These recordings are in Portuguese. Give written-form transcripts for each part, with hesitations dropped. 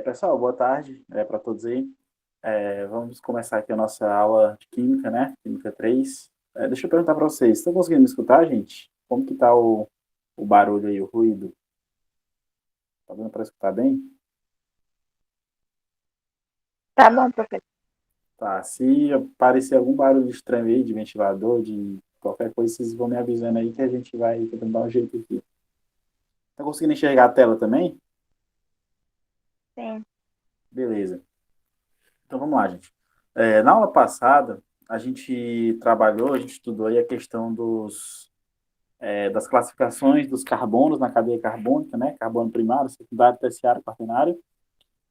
Pessoal, boa tarde para todos aí. Vamos começar aqui a nossa aula de Química, né? Química 3. Deixa eu perguntar para vocês, estão conseguindo me escutar, gente? Como que tá o barulho aí, o ruído? Tá dando para escutar bem? Tá bom, professor. Tá, se aparecer algum barulho estranho aí, de ventilador, de qualquer coisa, vocês vão me avisando aí que a gente vai tentando dar um jeito aqui. Tá conseguindo enxergar a tela também? Sim. Beleza. Então vamos lá, gente. Na aula passada, a gente trabalhou, a gente estudou aí a questão das classificações dos carbonos na cadeia carbônica, né? Carbono primário, secundário, terciário, quaternário.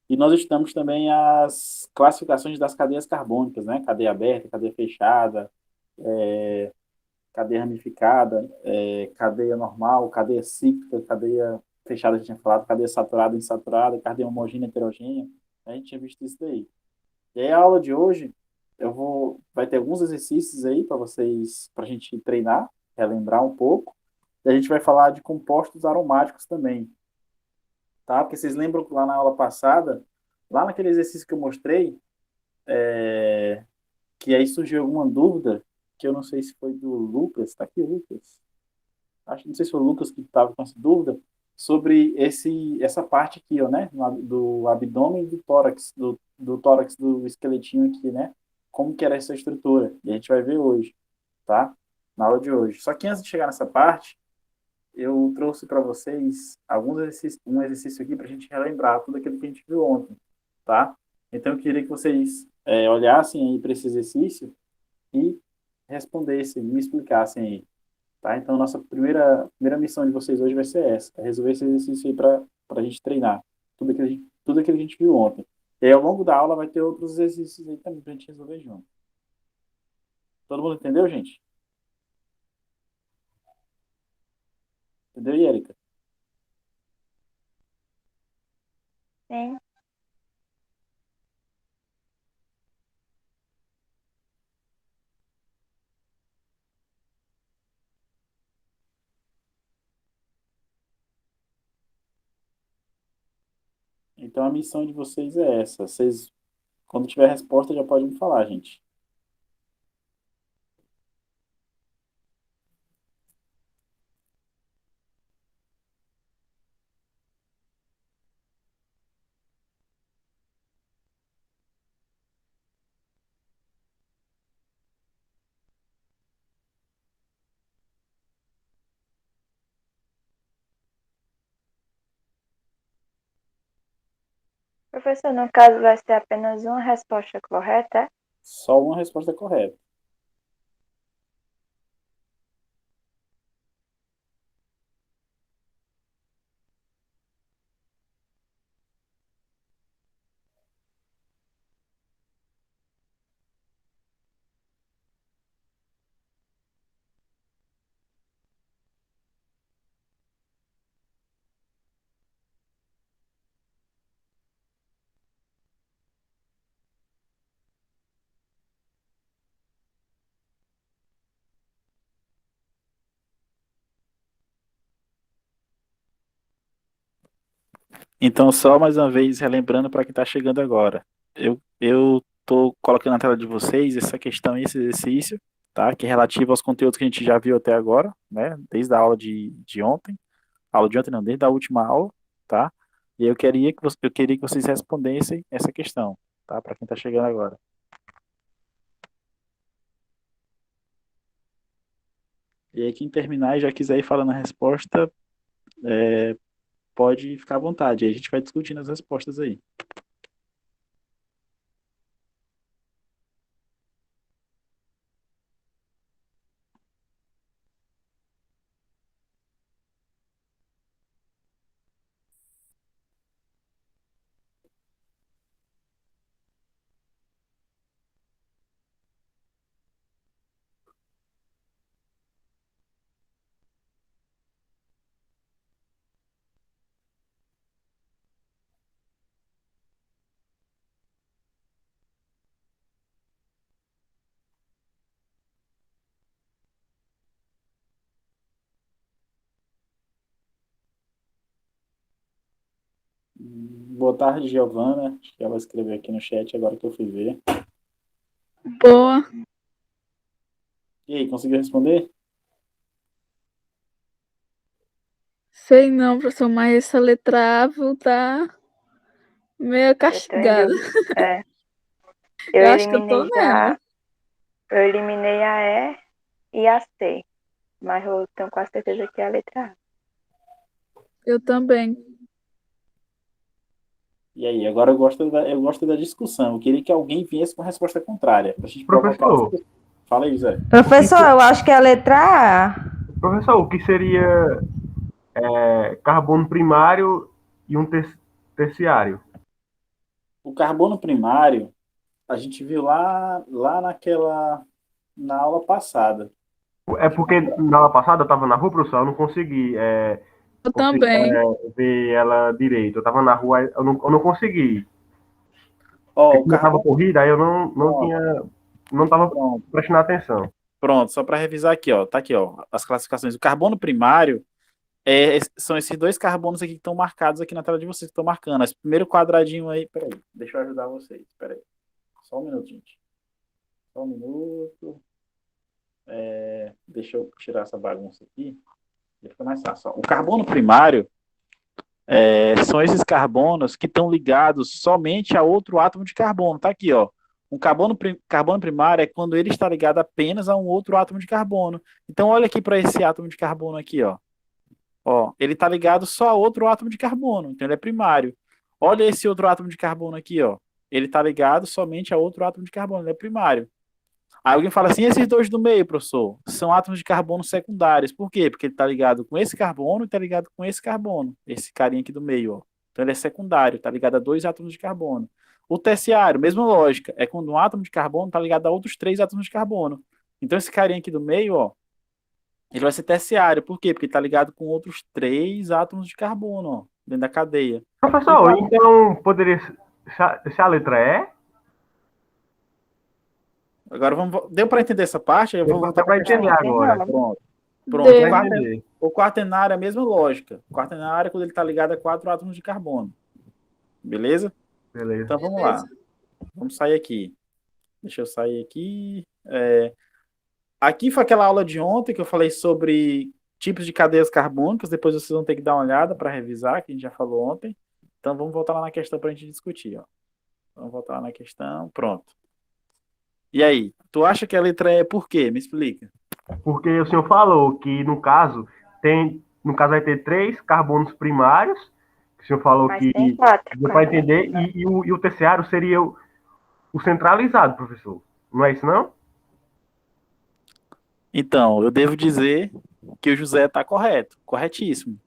E nós estudamos também as classificações das cadeias carbônicas, né? Cadeia aberta, cadeia fechada, cadeia ramificada, cadeia normal, cadeia cíclica, cadeia fechada, a gente tinha falado, cadeia saturada, insaturada, cadeia homogênea, heterogênea. A gente tinha visto isso daí. E aí a aula de hoje, vai ter alguns exercícios aí para vocês, para a gente treinar, relembrar um pouco. E a gente vai falar de compostos aromáticos também, tá? Porque vocês lembram que lá na aula passada, lá naquele exercício que eu mostrei, que aí surgiu alguma dúvida, que eu não sei se foi do Lucas, tá aqui o Lucas? Não sei se foi o Lucas que estava com essa dúvida, sobre essa parte aqui, ó, né? Do abdômen e do tórax do esqueletinho aqui, né? Como que era essa estrutura. E a gente vai ver hoje, tá? Na aula de hoje. Só que antes de chegar nessa parte, eu trouxe para vocês um exercício aqui para a gente relembrar tudo aquilo que a gente viu ontem, tá? Então eu queria que vocês olhassem aí para esse exercício e respondessem, me explicassem aí, tá? Então nossa primeira missão de vocês hoje vai ser essa, é resolver esse exercício aí para a gente treinar tudo aquilo que a gente viu ontem. E aí, ao longo da aula vai ter outros exercícios aí também para a gente resolver junto. Todo mundo entendeu, gente? Entendeu, Erika? Sim. Então a missão de vocês é essa. Vocês Quando tiver resposta, já pode me falar, gente. Professor, no caso vai ser apenas uma resposta correta, é? Só uma resposta correta. Então, só mais uma vez, relembrando para quem está chegando agora. Eu estou colocando na tela de vocês essa questão e esse exercício, tá? Que é relativo aos conteúdos que a gente já viu até agora, né? Desde a aula de ontem. Aula de ontem não, desde a última aula, tá? E eu queria que vocês respondessem essa questão, tá? Para quem está chegando agora. E aí, quem terminar e já quiser ir falando a resposta, pode ficar à vontade. Aí a gente vai discutindo as respostas aí. Boa tarde, Giovana. Acho que ela escreveu aqui no chat agora que eu fui ver. Boa. E aí, conseguiu responder? Sei não, professor, mas essa letra A tá meio Eu tô em castigada. dúvida. É, eu Eu acho que eu tô eliminei nela. já. Eu eliminei a E e a C. Mas eu tenho quase certeza que é a letra A. Eu também. E aí, agora eu gosto da discussão. Eu queria que alguém viesse com a resposta contrária, para a gente provocar a Professor, discussão. Fala aí, Zé. o que, Professor, eu acho que é a letra A. professor, o que seria carbono primário e um terciário? O carbono primário, a gente viu na aula passada. É porque na aula passada eu estava na rua, professor, eu não consegui, Eu também. ver ela direito. Eu estava na rua, eu não consegui. Ó, Porque o como eu estava carbono. corrida, aí eu não Pronto, tinha, não estava pronto. prestando atenção. Pronto, só para revisar aqui, ó. Tá aqui, ó, as classificações. O carbono primário são esses dois carbonos aqui que estão marcados aqui na tela de vocês, que estão marcando. Esse primeiro quadradinho aí, peraí, deixa eu ajudar vocês, peraí. Só um minuto, gente. Só um minuto. Deixa eu tirar essa bagunça aqui. Fica mais fácil. Ó. O carbono primário são esses carbonos que estão ligados somente a outro átomo de carbono. Tá aqui, ó. Carbono primário é quando ele está ligado apenas a um outro átomo de carbono. Então, olha aqui para esse átomo de carbono aqui, ó. Ó, ele está ligado só a outro átomo de carbono, então ele é primário. Olha esse outro átomo de carbono aqui, ó. Ele está ligado somente a outro átomo de carbono, ele é primário. Aí alguém fala assim, esses dois do meio, professor, são átomos de carbono secundários. Por quê? Porque ele está ligado com esse carbono e está ligado com esse carbono. Esse carinha aqui do meio, ó. Então ele é secundário, está ligado a dois átomos de carbono. O terciário, mesma lógica, é quando um átomo de carbono está ligado a outros três átomos de carbono. Então esse carinha aqui do meio, ó, ele vai ser terciário. Por quê? Porque ele está ligado com outros três átomos de carbono, ó, dentro da cadeia. E Professor, qual... então poderia ser a letra E? Agora vamos. Deu para entender essa parte? Eu vou voltar Deu para a para questão. entender Acho que agora. não. Pronto. Pronto. Deu para Deu. entender. O quaternário é a mesma lógica. O quaternário é quando ele está ligado a quatro átomos de carbono. Beleza? Beleza. Então vamos lá. Beleza. Vamos sair aqui. Deixa eu sair aqui. Aqui foi aquela aula de ontem que eu falei sobre tipos de cadeias carbônicas. Depois vocês vão ter que dar uma olhada para revisar, que a gente já falou ontem. Então vamos voltar lá na questão para a gente discutir. Ó. Vamos voltar lá na questão. Pronto. E aí? Tu acha que a letra E é por quê? Me explica. Porque o senhor falou que, no caso vai ter três carbonos primários, que o senhor falou Mas que tem quatro. deu para entender, e o terciário seria o centralizado, professor. Não é isso, não? Então, eu devo dizer que o José está correto. Corretíssimo.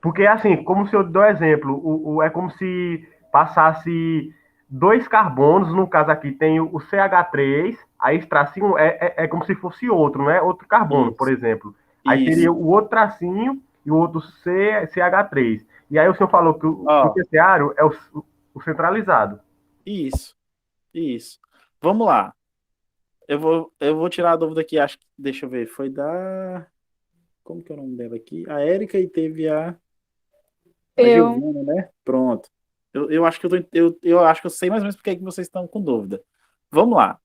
Porque, assim, como o senhor deu exemplo, é como se passasse dois carbonos, no caso aqui tem o CH3, aí esse tracinho é como se fosse outro, né? Outro carbono, por Isso. exemplo. Aí teria Isso. o outro tracinho e o outro CH3. E aí o senhor falou que o Ó, terciário é o centralizado. isso. Isso. Vamos lá. Eu vou tirar a dúvida aqui. Acho que, deixa eu ver. Foi da. Como que é o nome dela aqui? A Érica e teve a Eu. Giovana, né? Pronto. Eu acho que eu acho que eu sei mais ou menos porque é que vocês estão com dúvida. Vamos lá.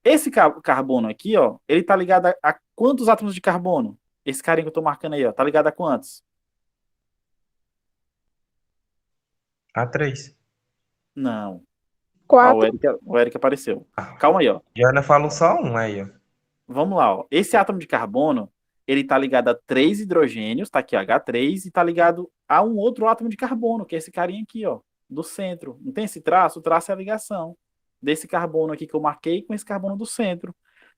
Esse carbono aqui, ó, ele tá ligado a quantos átomos de carbono? Esse carinha que eu tô marcando aí, ó, tá ligado a quantos? A3. Não. Ó, o Quatro. Eric, o Eric apareceu. Calma aí, ó. E ainda falo só um aí, ó. Vamos lá, ó. Esse átomo de carbono, ele tá ligado a três hidrogênios, tá aqui, ó, H3, e tá ligado a um outro átomo de carbono, que é esse carinha aqui, ó, do centro. Não tem esse traço? O traço é a ligação desse carbono aqui que eu marquei com esse carbono do centro.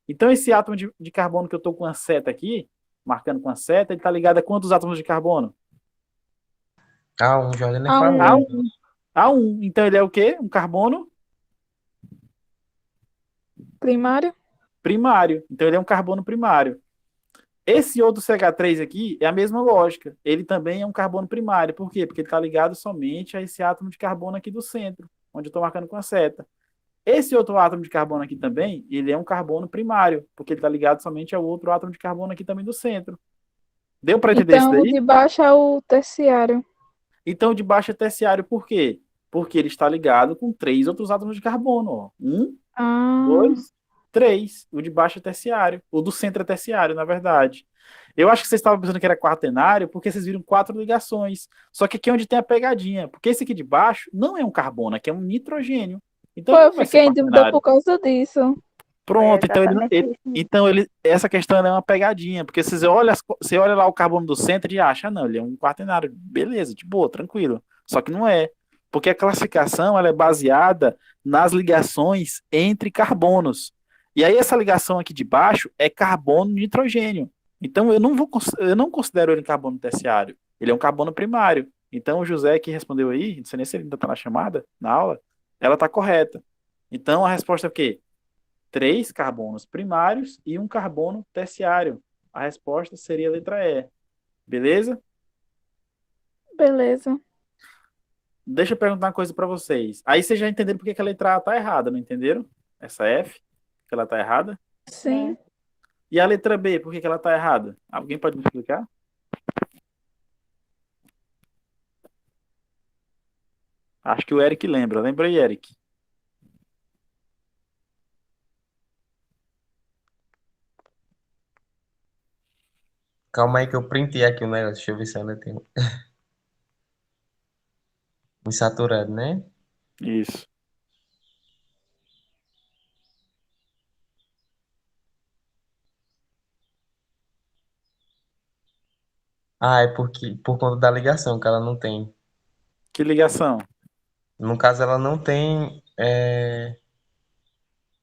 Então, esse átomo de carbono que eu tô com a seta aqui, marcando com a seta, ele tá ligado a quantos átomos de carbono? A1, Jordana A falou. um. A um. Então, ele é o quê? Um carbono Primário. primário. Então, ele é um carbono primário. Esse outro CH3 aqui é a mesma lógica. Ele também é um carbono primário. Por quê? Porque ele está ligado somente a esse átomo de carbono aqui do centro, onde eu estou marcando com a seta. Esse outro átomo de carbono aqui também, ele é um carbono primário, porque ele está ligado somente ao outro átomo de carbono aqui também do centro. Deu para entender isso Então, o daí? de baixo é o terciário. Então, o de baixo é terciário por quê? Porque ele está ligado com 3 outros átomos de carbono. Ó. 1, Ah, 2, 3. O de baixo é terciário. O do centro é terciário, na verdade. Eu acho que vocês estavam pensando que era quaternário porque vocês viram 4 ligações. Só que aqui é onde tem a pegadinha. Porque esse aqui de baixo não é um carbono, aqui é um nitrogênio. Então pô, ele eu não vai ser fiquei em dúvida quaternário. por causa disso. Foi Pronto, então exatamente isso mesmo. essa questão ela é uma pegadinha, porque você olha lá o carbono do centro e acha, não, ele é um quaternário, beleza, de boa, tranquilo. Só que não é, porque a classificação ela é baseada nas ligações entre carbonos. E aí essa ligação aqui de baixo é carbono e nitrogênio. Então eu não considero ele um carbono terciário, ele é um carbono primário. Então o José que respondeu aí, não sei nem se ele ainda está na chamada, na aula, ela está correta. Então a resposta é o quê? 3 carbonos primários e um carbono terciário. A resposta seria a letra E. Beleza? Beleza. Deixa eu perguntar uma coisa para vocês. Aí vocês já entenderam por que a letra A está errada, não entenderam? Essa F, que ela está errada. Sim. E a letra B, por que ela está errada? Alguém pode me explicar? Acho que o Eric lembra. Lembra aí, Eric? Calma aí que eu printei aqui o negócio. Deixa eu ver se ela tem insaturado, né? Isso. Ah, é porque por conta da ligação que ela não tem. Que ligação? No caso, ela não tem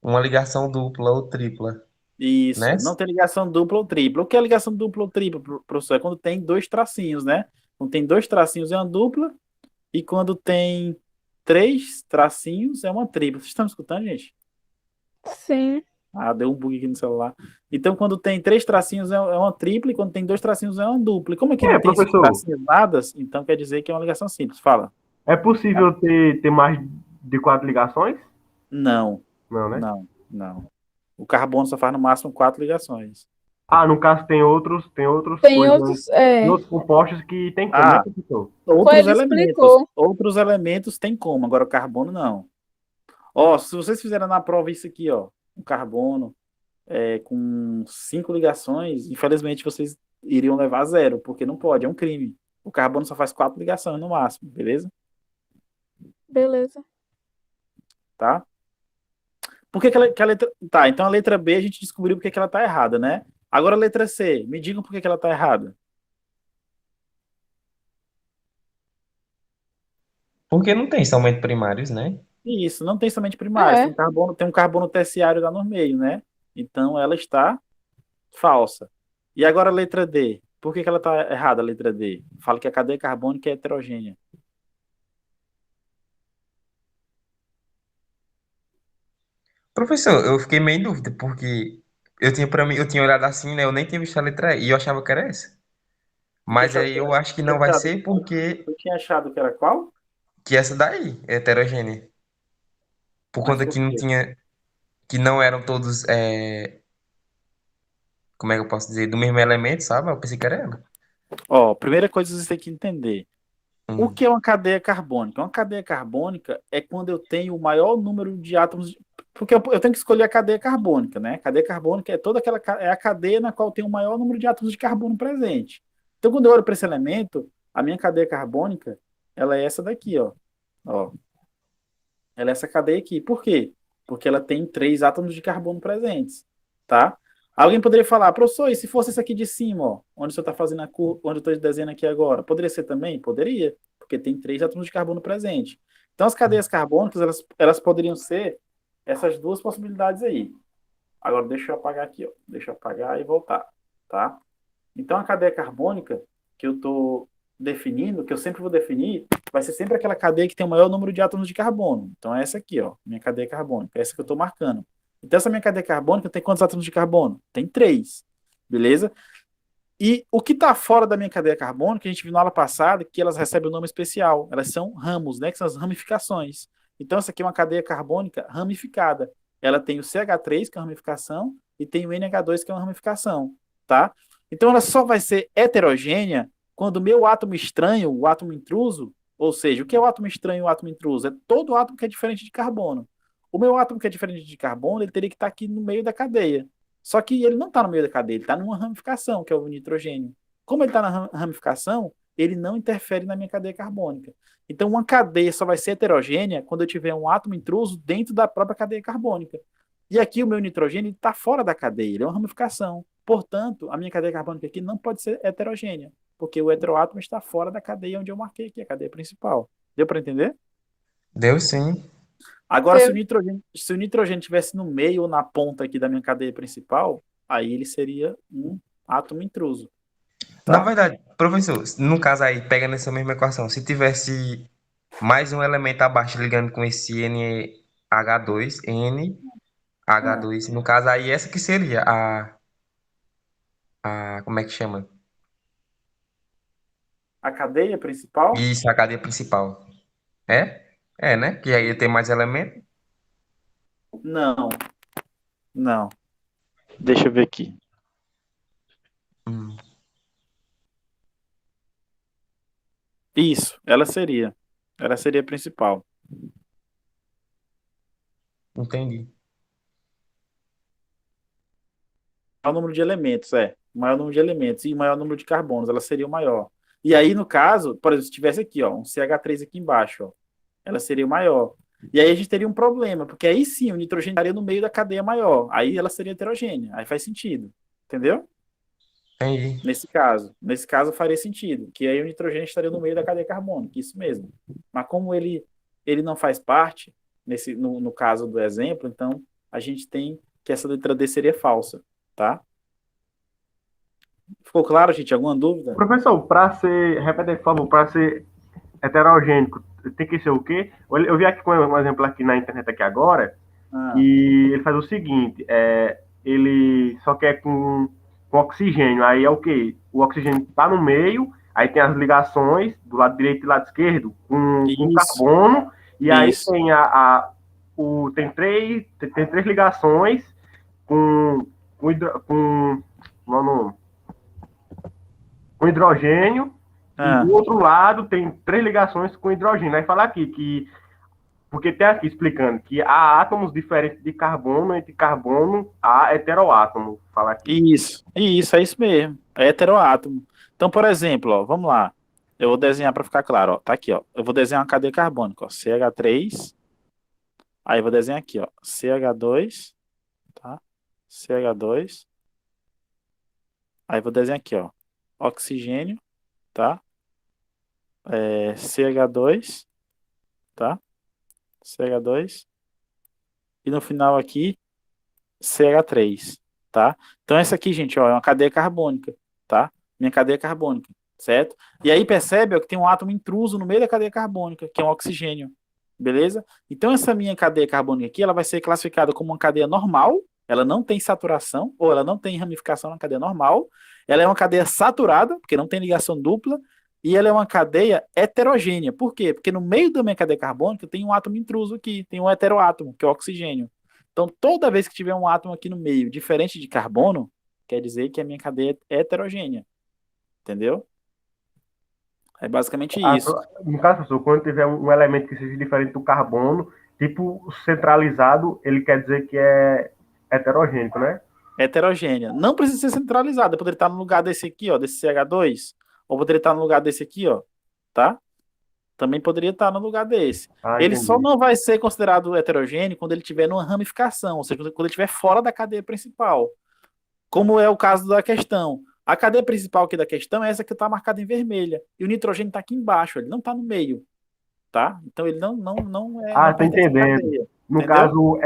uma ligação dupla ou tripla, né? Isso. Não tem ligação dupla ou tripla. O que é ligação dupla ou tripla, professor? É quando tem 2 tracinhos, né? Quando tem 2 tracinhos é uma dupla. E quando tem 3 tracinhos, é uma tripla. Vocês estão me escutando, gente? Sim. Ah, deu um bug aqui no celular. Então, quando tem 3 tracinhos, é uma tripla. E quando tem 2 tracinhos, é uma dupla. E como aqui É, não tem esses professor, tracinhos nada, então quer dizer que é uma ligação simples. Fala. é possível ter mais de 4 ligações? Não, Não, né? não. O carbono só faz no máximo 4 ligações. Ah, no caso tem outros Tem coisas, outros. tem É. outros compostos que tem como, né, Ah, professor? Foi, outros ele elementos. explicou. Outros elementos tem como. Agora, o carbono, não. Ó, se vocês fizeram na prova isso aqui, ó. O carbono. Com 5 ligações, infelizmente vocês iriam levar 0, porque não pode, é um crime. O carbono só faz 4 ligações no máximo, beleza? Beleza. Tá? Por que a letra. Tá, então a letra B a gente descobriu porque que ela tá errada, né? Agora a letra C, me digam por que ela tá errada. Porque não tem somente primários, né? Isso, não tem somente primários, É. tem um carbono terciário lá no meio, né? Então ela está falsa. E agora a letra D, por que ela tá errada, a letra D? Fala que a cadeia carbônica é heterogênea. Professor, eu fiquei meio em dúvida, porque eu tinha olhado assim, né? Eu nem tinha visto a letra E e eu achava que era essa. Tu Mas achava aí que eu era, acho que tinha não vai achado, ser porque tu tinha achado que era qual? que essa daí é heterogênea. Por Mas conta por que não quê? tinha, que não eram todos, como é que eu posso dizer, do mesmo elemento, sabe? Eu pensei que era ela. Ó, primeira coisa que você tem que entender. O Hum. que é uma cadeia carbônica? Uma cadeia carbônica é quando eu tenho o maior número de átomos. Porque eu tenho que escolher a cadeia carbônica, né? A cadeia carbônica é toda aquela é a cadeia na qual tem o maior número de átomos de carbono presente. Então, quando eu olho para esse elemento, a minha cadeia carbônica, ela é essa daqui, ó. Ó, ela é essa cadeia aqui. Por quê? Porque ela tem 3 átomos de carbono presentes, tá? Alguém poderia falar, professor, e se fosse esse aqui de cima, ó, onde você está fazendo a curva, onde eu estou desenhando aqui agora, poderia ser também? Poderia, porque tem 3 átomos de carbono presente. Então, as cadeias carbônicas, elas poderiam ser essas duas possibilidades aí. Agora, deixa eu apagar aqui, ó. Deixa eu apagar e voltar, tá? Então, a cadeia carbônica que eu estou definindo, que eu sempre vou definir, vai ser sempre aquela cadeia que tem o maior número de átomos de carbono. Então, é essa aqui, ó, minha cadeia carbônica. É essa que eu estou marcando. Então, essa minha cadeia carbônica tem quantos átomos de carbono? Tem 3, beleza? E o que está fora da minha cadeia carbônica, a gente viu na aula passada que elas recebem um nome especial. Elas são ramos, né? Que são as ramificações. Então, essa aqui é uma cadeia carbônica ramificada. Ela tem o CH3, que é uma ramificação, e tem o NH2, que é uma ramificação, tá? Então, ela só vai ser heterogênea quando o meu átomo estranho, o átomo intruso, ou seja, o que é o átomo estranho e o átomo intruso? É todo átomo que é diferente de carbono. O meu átomo que é diferente de carbono, ele teria que estar aqui no meio da cadeia. Só que ele não está no meio da cadeia, ele está numa ramificação, que é o nitrogênio. Como ele está na ramificação, ele não interfere na minha cadeia carbônica. Então, uma cadeia só vai ser heterogênea quando eu tiver um átomo intruso dentro da própria cadeia carbônica. E aqui o meu nitrogênio está fora da cadeia, ele é uma ramificação. Portanto, a minha cadeia carbônica aqui não pode ser heterogênea, porque o heteroátomo está fora da cadeia onde eu marquei aqui, a cadeia principal. Deu para entender? Deu sim. Agora, se o nitrogênio estivesse no meio ou na ponta aqui da minha cadeia principal, aí ele seria um átomo intruso. Na Tá? verdade, professor, no caso aí, pega nessa mesma equação, se tivesse mais um elemento abaixo ligando com esse NH2, Ah, NH2, no caso aí, essa que seria como é que chama? a cadeia principal? Isso, a cadeia principal. É? É, né? Que aí tem mais elemento. Não, não. Deixa eu ver aqui. Hum, Isso, ela seria. Ela seria a principal. entendi. Maior número de elementos, é. Maior número de elementos e maior número de carbonos, ela seria o maior. E aí, no caso, por exemplo, se tivesse aqui, ó, um CH3 aqui embaixo, ó, ela seria o maior. E aí a gente teria um problema, porque aí sim o nitrogênio estaria no meio da cadeia maior. Aí ela seria heterogênea. Aí faz sentido. Entendeu? Entendi. Nesse caso. Nesse caso faria sentido. Que aí o nitrogênio estaria no meio da cadeia carbônica. Isso mesmo. Mas como ele não faz parte, no caso do exemplo, então a gente tem que essa letra D seria falsa. Tá? Ficou claro, gente? Alguma dúvida? Professor, para ser, repete, por favor, para ser heterogênico, tem que ser o quê? Eu vi aqui com um exemplo aqui na internet aqui agora, Ah, e ele faz o seguinte, ele só quer com oxigênio, aí é o quê? O oxigênio está no meio, aí tem as ligações do lado direito e do lado esquerdo com isso. carbono, e aí Isso. tem tem três ligações com não, com hidrogênio, e Ah, do outro lado tem três ligações com hidrogênio. Aí fala aqui porque tem aqui explicando que há átomos diferentes de carbono, entre carbono há heteroátomo. Fala aqui. isso, é isso mesmo. É heteroátomo. Então, por exemplo, ó, vamos lá. Eu vou desenhar para ficar claro, ó. Tá aqui, ó. Eu vou desenhar uma cadeia carbônica, ó. CH3. Aí eu vou desenhar aqui, ó. CH2, tá? CH2. Aí eu vou desenhar aqui, ó. Oxigênio, tá? CH2, tá? CH2. E no final aqui, CH3, tá? Então essa aqui, gente, ó, é uma cadeia carbônica, tá? Minha cadeia carbônica, certo? E aí percebe ó, que tem um átomo intruso no meio da cadeia carbônica, que é um oxigênio, beleza? Então essa minha cadeia carbônica aqui, ela vai ser classificada como uma cadeia normal, ela não tem saturação, ou ela não tem ramificação na cadeia normal, ela é uma cadeia saturada, porque não tem ligação dupla, e ela é uma cadeia heterogênea. Por quê? Porque no meio da minha cadeia carbônica tem um átomo intruso aqui, tem um heteroátomo, que é o oxigênio. Então, toda vez que tiver um átomo aqui no meio diferente de carbono, quer dizer que a minha cadeia é heterogênea. Entendeu? É basicamente isso. No caso, professor, quando tiver um elemento que seja diferente do carbono, tipo centralizado, ele quer dizer que é heterogênico, né? Heterogênea. Não precisa ser centralizada. Poderia estar no lugar desse aqui, ó, desse CH2. Ou poderia estar no lugar desse aqui, ó. Tá? Também poderia estar no lugar desse. Ah, Ele só entendi. não vai ser considerado heterogêneo quando ele estiver numa ramificação, ou seja, quando ele estiver fora da cadeia principal. Como é o caso da questão. A cadeia principal aqui da questão é essa que está marcada em vermelha. E o nitrogênio está aqui embaixo, ele não está no meio, tá? Então ele não Tô pertence à entendendo. cadeia, No entendeu? caso,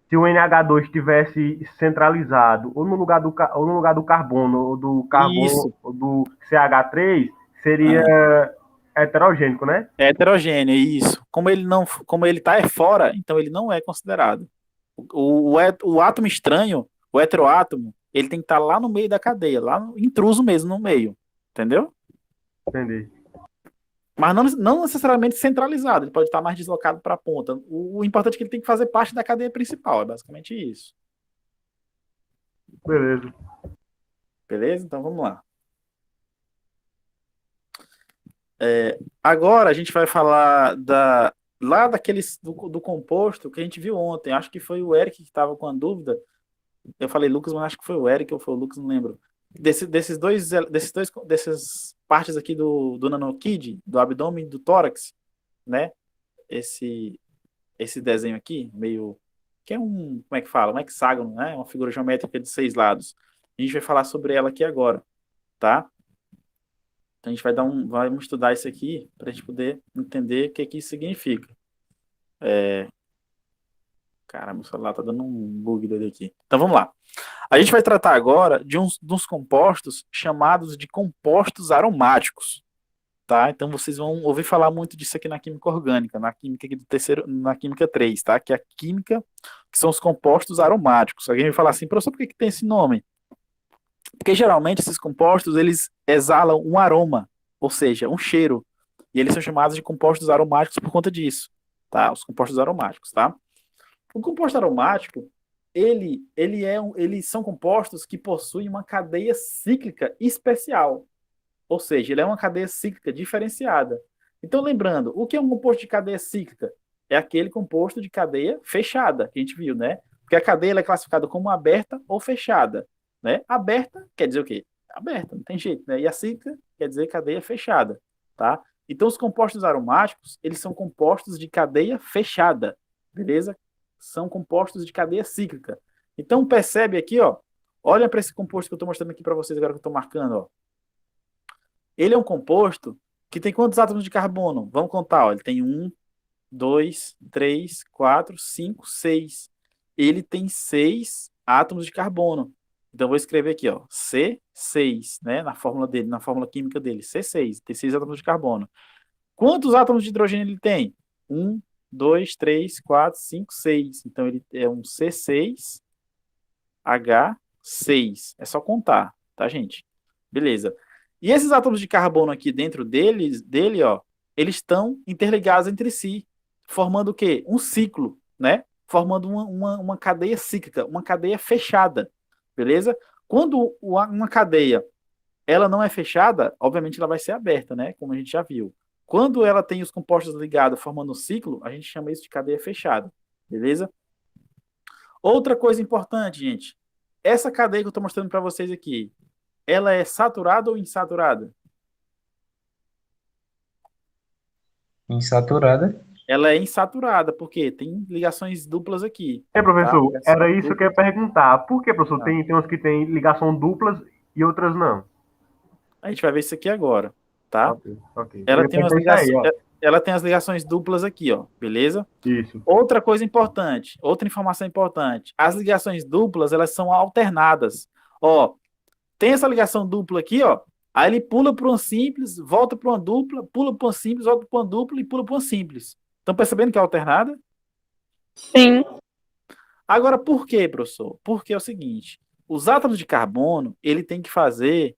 se o NH2 estivesse centralizado ou no lugar do carbono Isso. ou do CH3, seria Ah, heterogênico, né? é heterogêneo, isso. Como ele está fora, então ele não é considerado. O átomo estranho, o heteroátomo, ele tem que estar lá no meio da cadeia, lá no, intruso mesmo no meio, entendeu? Entendi. Mas não necessariamente centralizado, ele pode estar mais deslocado para a ponta. O importante é que ele tem que fazer parte da cadeia principal, é basicamente isso. Beleza. Beleza? Então vamos lá. Agora a gente vai falar lá daqueles do composto que a gente viu ontem. Acho que foi o Eric que estava com a dúvida. Eu falei Lucas, mas acho que foi o Eric ou foi o Lucas, não lembro. Dessas partes aqui do nanokid, do abdômen e do tórax, né? Esse, esse desenho aqui, meio. Que é um. Como é que fala? Um hexágono, né? Uma figura geométrica de 6 lados. A gente vai falar sobre ela aqui agora, tá? Então a gente vamos estudar isso aqui para a gente poder entender o que que isso significa. Caramba, o celular tá dando um bug dele aqui. Então vamos lá. A gente vai tratar agora dos compostos chamados de compostos aromáticos, tá? Então vocês vão ouvir falar muito disso aqui na química orgânica, na química aqui do terceiro, na química 3, tá? Que é a química, que são os compostos aromáticos. Alguém vai falar assim, professor, por que tem esse nome? Porque geralmente esses compostos, eles exalam um aroma, ou seja, um cheiro, e eles são chamados de compostos aromáticos por conta disso, tá? Os compostos aromáticos, tá? O composto aromático, eles são compostos que possuem uma cadeia cíclica especial. Ou seja, ele é uma cadeia cíclica diferenciada. Então, lembrando, o que é um composto de cadeia cíclica? É aquele composto de cadeia fechada, que a gente viu, né? Porque a cadeia ela é classificada como aberta ou fechada, né? Aberta quer dizer o quê? Aberta, não tem jeito, né? E a cíclica quer dizer cadeia fechada, tá? Então, os compostos aromáticos, eles são compostos de cadeia fechada, beleza? São compostos de cadeia cíclica. Então, percebe aqui, ó. Olha para esse composto que eu estou mostrando aqui para vocês agora que eu estou marcando, ó. Ele é um composto que tem quantos átomos de carbono? Vamos contar, ó. Ele tem 1, 2, 3, 4, 5, 6. Ele tem 6 átomos de carbono. Então, eu vou escrever aqui, ó, C6, né? Na fórmula dele, na fórmula química dele. C6, tem 6 átomos de carbono. Quantos átomos de hidrogênio ele tem? 1, 2, 3, 4, 5, 6. Então, ele é um C6H6. É só contar, tá, gente? Beleza. E esses átomos de carbono aqui dentro dele, ó, eles estão interligados entre si, formando o quê? Um ciclo, né? Formando uma cadeia cíclica, uma cadeia fechada, beleza? Quando uma cadeia ela não é fechada, obviamente ela vai ser aberta, né? Como a gente já viu. Quando ela tem os compostos ligados formando um ciclo, a gente chama isso de cadeia fechada, beleza? Outra coisa importante, gente. Essa cadeia que eu estou mostrando para vocês aqui, ela é saturada ou insaturada? Insaturada. Ela é insaturada, porque tem ligações duplas aqui. Professor, Ligações era isso que eu ia duplas. perguntar. Por que, professor, Ah, tem uns que tem ligação duplas e outras não? a gente vai ver isso aqui agora, tá? Ok, ok. Eu Ela ia tem umas perguntar isso aí, ligações, ó. ela tem as ligações duplas aqui, ó, beleza? Isso. Outra coisa importante, outra informação importante, as ligações duplas, elas são alternadas. Ó, tem essa ligação dupla aqui, ó, aí ele pula para uma simples, volta para uma dupla, pula para uma simples, volta para uma dupla e pula para uma simples. Estão percebendo que é alternada? Sim. Agora, por quê, professor? Porque é o seguinte, os átomos de carbono, ele tem que fazer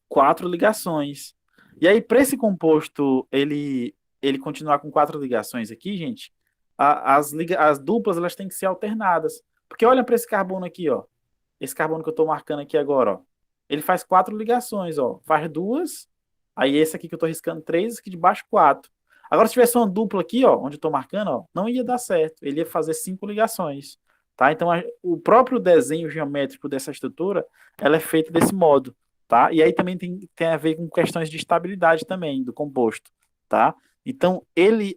4 ligações. E aí, para esse composto ele continuar com 4 ligações aqui, gente, as duplas elas têm que ser alternadas. Porque olha para esse carbono aqui, ó. Esse carbono que eu estou marcando aqui agora, ó. Ele faz 4 ligações, ó. Faz 2, aí esse aqui que eu estou riscando 3, esse aqui de baixo 4. Agora, se tivesse uma dupla aqui, ó, onde eu estou marcando, ó, não ia dar certo. Ele ia fazer 5 ligações. Tá? Então, o próprio desenho geométrico dessa estrutura, ela é feita desse modo. Tá? E aí também tem a ver com questões de estabilidade também do composto, tá? Então,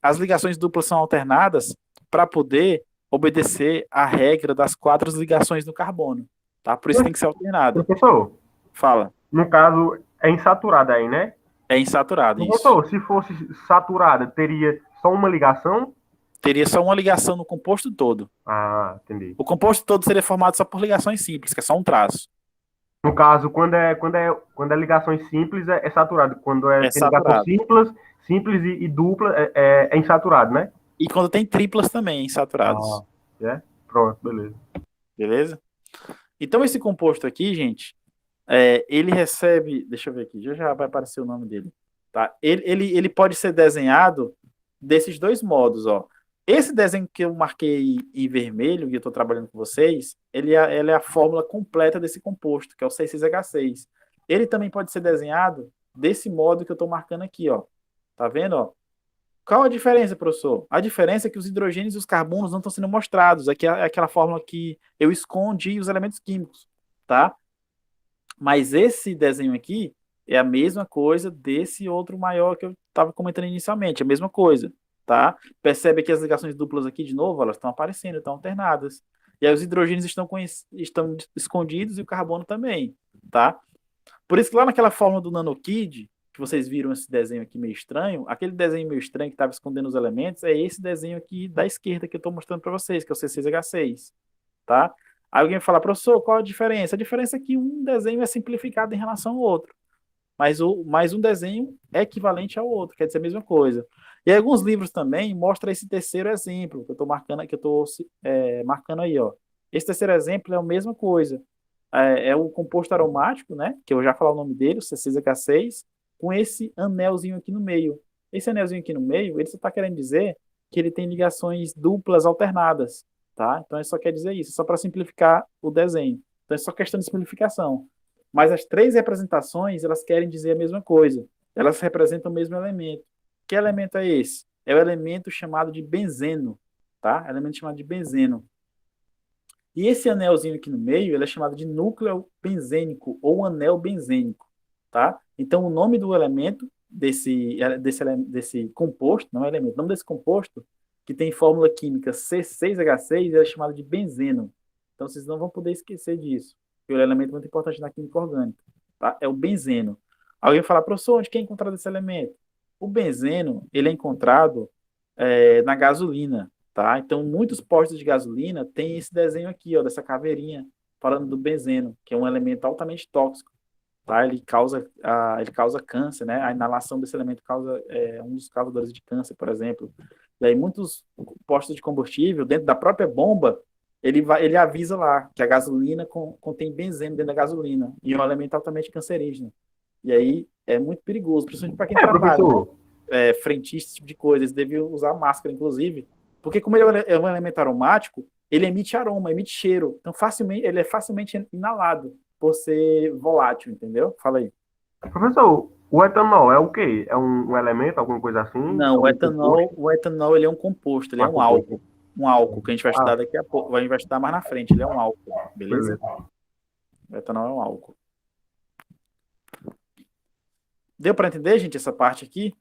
as ligações duplas são alternadas para poder obedecer à regra das 4 ligações do carbono, tá? Por isso tem que ser alternada. Professor, Fala. no caso, é insaturada aí, né? É insaturado isso. Professor, se fosse saturada, teria só uma ligação? Teria só uma ligação no composto todo. Ah, entendi. O composto todo seria formado só por ligações simples, que é só um traço. No caso, quando é ligações simples, é saturado. Quando É tem ligação saturado. simples e dupla, é insaturado, né? E quando tem triplas também, insaturados. É? Pronto, beleza. Beleza? Então, esse composto aqui, gente, ele recebe. Deixa eu ver aqui, já vai aparecer o nome dele. Tá? Ele pode ser desenhado desses dois modos, ó. Esse desenho que eu marquei em vermelho, e eu estou trabalhando com vocês, ele é a fórmula completa desse composto, que é o C6H6. Ele também pode ser desenhado desse modo que eu estou marcando aqui, ó. Tá vendo, ó? Qual a diferença, professor? A diferença é que os hidrogênios e os carbonos não estão sendo mostrados. Aqui é aquela fórmula que eu escondi os elementos químicos, tá? Mas esse desenho aqui é a mesma coisa desse outro maior que eu estava comentando inicialmente, a mesma coisa, tá? Percebe que as ligações duplas aqui, de novo, elas estão aparecendo, estão alternadas. E aí os hidrogênios estão escondidos e o carbono também, tá? Por isso que lá naquela fórmula do NanoKid, que vocês viram esse desenho aqui meio estranho, aquele desenho meio estranho que estava escondendo os elementos, é esse desenho aqui da esquerda que eu estou mostrando para vocês, que é o C6H6, tá? Aí alguém vai falar, professor, qual a diferença? A diferença é que um desenho é simplificado em relação ao outro, mas um desenho é equivalente ao outro, quer dizer a mesma coisa. E alguns livros também mostram esse terceiro exemplo que eu estou marcando, marcando aí, ó. Esse terceiro exemplo é a mesma coisa. É o composto aromático, né? Que eu já falar o nome dele, o C6H6, com esse anelzinho aqui no meio. Esse anelzinho aqui no meio, ele só está querendo dizer que ele tem ligações duplas alternadas, tá? Então, ele só quer dizer isso, só para simplificar o desenho. Então, é só questão de simplificação. Mas as três representações, elas querem dizer a mesma coisa. Elas representam o mesmo elemento. Que elemento é esse? É o elemento chamado de benzeno, tá? Elemento chamado de benzeno. E esse anelzinho aqui no meio, ele é chamado de núcleo benzênico ou anel benzênico, tá? Então, o nome do elemento desse composto, não é elemento, o nome desse composto, que tem fórmula química C6H6, é chamado de benzeno. Então, vocês não vão poder esquecer disso, porque é um elemento muito importante na química orgânica, tá? É o benzeno. Alguém vai falar, professor, onde que é encontrado esse elemento? O benzeno, ele é encontrado na gasolina, tá? Então, muitos postos de gasolina têm esse desenho aqui, ó, dessa caveirinha, falando do benzeno, que é um elemento altamente tóxico, tá? Ele causa câncer, né? A inalação desse elemento causa um dos causadores de câncer, por exemplo. E aí, muitos postos de combustível, dentro da própria bomba, ele avisa lá que a gasolina contém benzeno dentro da gasolina, e é um elemento altamente cancerígeno. E aí, é muito perigoso, principalmente para quem trabalha, né? Professor. Frentista, esse tipo de coisa. Eles deviam usar máscara, inclusive, porque como ele é um elemento aromático, ele emite aroma, emite cheiro. Então, ele é facilmente inalado por ser volátil, entendeu? Fala aí. Professor, o etanol é o quê? É um elemento, alguma coisa assim? Não, É um composto? o etanol ele é um composto, ele é Ah, um composto. álcool. Um álcool que a gente vai Ah, estudar daqui a pouco, a gente vai estudar mais na frente, ele é um álcool, beleza? beleza. O etanol é um álcool. Deu para entender, gente, essa parte aqui?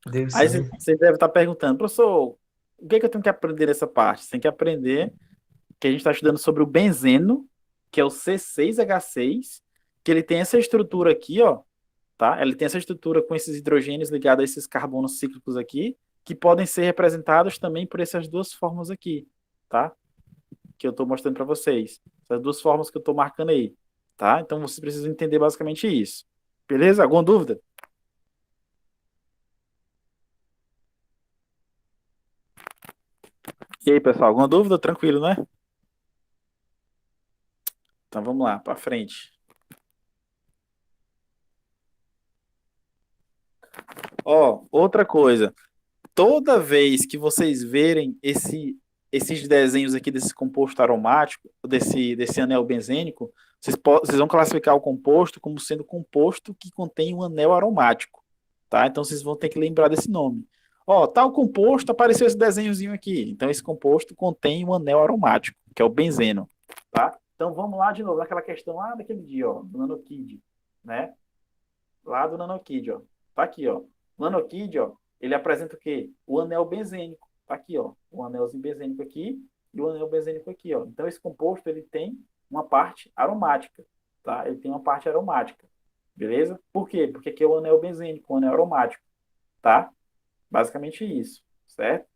Deu Aí sim. você deve estar perguntando, professor, o que é que eu tenho que aprender nessa parte? Você tem que aprender que a gente está estudando sobre o benzeno, que é o C6H6, que ele tem essa estrutura aqui, ó, tá? Ele tem essa estrutura com esses hidrogênios ligados a esses carbonos cíclicos aqui, que podem ser representados também por essas duas formas aqui, tá? Que eu estou mostrando para vocês. Essas duas formas que eu estou marcando aí, tá? Então vocês precisam entender basicamente isso. Beleza? Alguma dúvida? E aí, pessoal, alguma dúvida? Tranquilo, né? Então vamos lá, para frente. Ó, outra coisa. Toda vez que vocês verem esses desenhos aqui desse composto aromático, desse anel benzênico, vocês vão classificar o composto como sendo composto que contém um anel aromático, tá? Então vocês vão ter que lembrar desse nome. Ó, tal composto, apareceu esse desenhozinho aqui. Então esse composto contém um anel aromático, que é o benzeno, tá? Então vamos lá de novo, naquela questão lá daquele dia, ó, do NanoKid, né? Lá do NanoKid, ó. Tá aqui, ó. O NanoKid, ó, ele apresenta o quê? O anel benzênico. Tá aqui, ó. O anelzinho benzênico aqui e o anel benzênico aqui, ó. Então esse composto ele tem uma parte aromática, tá? Ele tem uma parte aromática. Beleza? Por quê? Porque aqui é o anel benzênico, o anel aromático, tá? Basicamente isso, certo?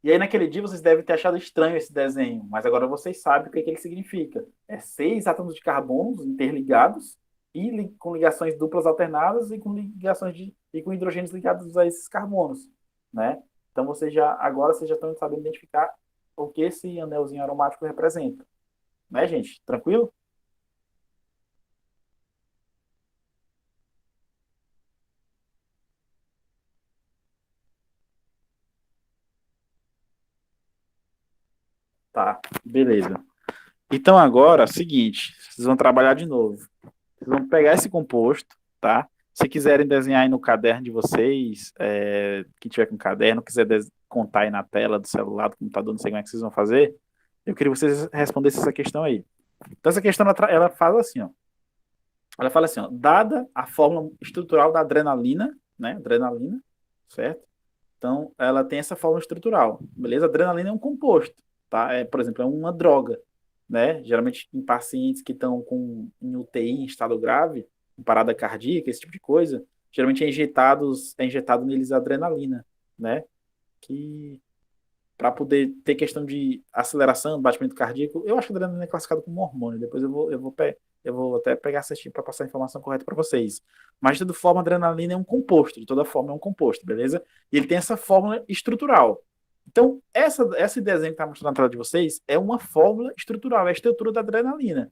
E aí naquele dia vocês devem ter achado estranho esse desenho, mas agora vocês sabem o que ele significa. É 6 átomos de carbono interligados e com ligações duplas alternadas e com hidrogênios ligados a esses carbonos, né? Então agora vocês já estão sabendo identificar o que esse anelzinho aromático representa, né, gente? Tranquilo? Tá, beleza. Então agora, é o seguinte, vocês vão trabalhar de novo. Vocês vão pegar esse composto, tá? Se quiserem desenhar aí no caderno de vocês, quem tiver com caderno, quiser contar aí na tela do celular, do computador, não sei como é que vocês vão fazer, eu queria que vocês respondessem essa questão aí. Então essa questão, ela fala assim, ó. Ela fala assim, ó, dada a fórmula estrutural da adrenalina, né? Adrenalina, certo? Então, ela tem essa fórmula estrutural, beleza? Adrenalina é um composto, tá? Por exemplo, é uma droga, né? Geralmente em pacientes que estão em UTI, em estado grave, com parada cardíaca, esse tipo de coisa, geralmente é injetado neles adrenalina, né? Que para poder ter questão de aceleração, batimento cardíaco, eu acho que a adrenalina é classificado como hormônio. Depois eu vou até pegar certinho para passar a informação correta para vocês. Mas de toda forma, a adrenalina é um composto, de toda forma é um composto, beleza? E ele tem essa fórmula estrutural. Então, esse desenho que está mostrando na tela de vocês é uma fórmula estrutural, é a estrutura da adrenalina.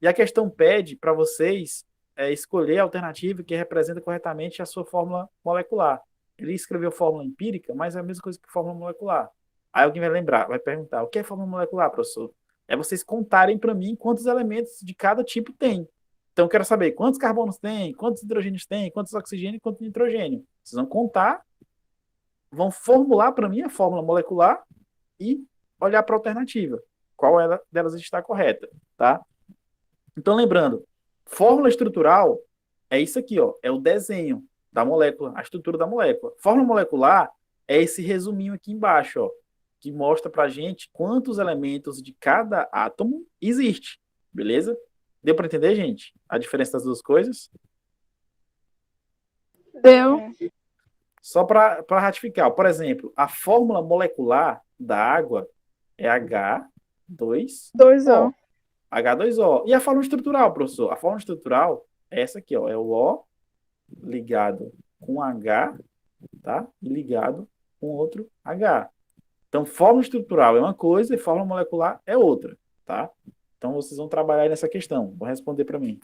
E a questão pede para vocês escolher a alternativa que representa corretamente a sua fórmula molecular. Ele escreveu fórmula empírica, mas é a mesma coisa que fórmula molecular. Aí alguém vai lembrar, vai perguntar: o que é fórmula molecular, professor? É vocês contarem para mim quantos elementos de cada tipo tem. Então, eu quero saber quantos carbonos tem, quantos hidrogênios tem, quantos oxigênio e quantos nitrogênio. Vocês vão contar, vão formular para mim a fórmula molecular e olhar para a alternativa. Qual delas está correta, tá? Então, lembrando, fórmula estrutural é isso aqui, ó, é o desenho da molécula, a estrutura da molécula. Fórmula molecular é esse resuminho aqui embaixo, ó, que mostra pra gente quantos elementos de cada átomo existe, beleza? Deu para entender, gente? A diferença das duas coisas? Deu. Só para ratificar, por exemplo, a fórmula molecular da água é H2O. 2 O. H2O. E a fórmula estrutural, professor? A fórmula estrutural é essa aqui, ó. É o O ligado com H, tá? E ligado com outro H. Então, fórmula estrutural é uma coisa e fórmula molecular é outra, tá? Então, vocês vão trabalhar nessa questão. Vão responder para mim.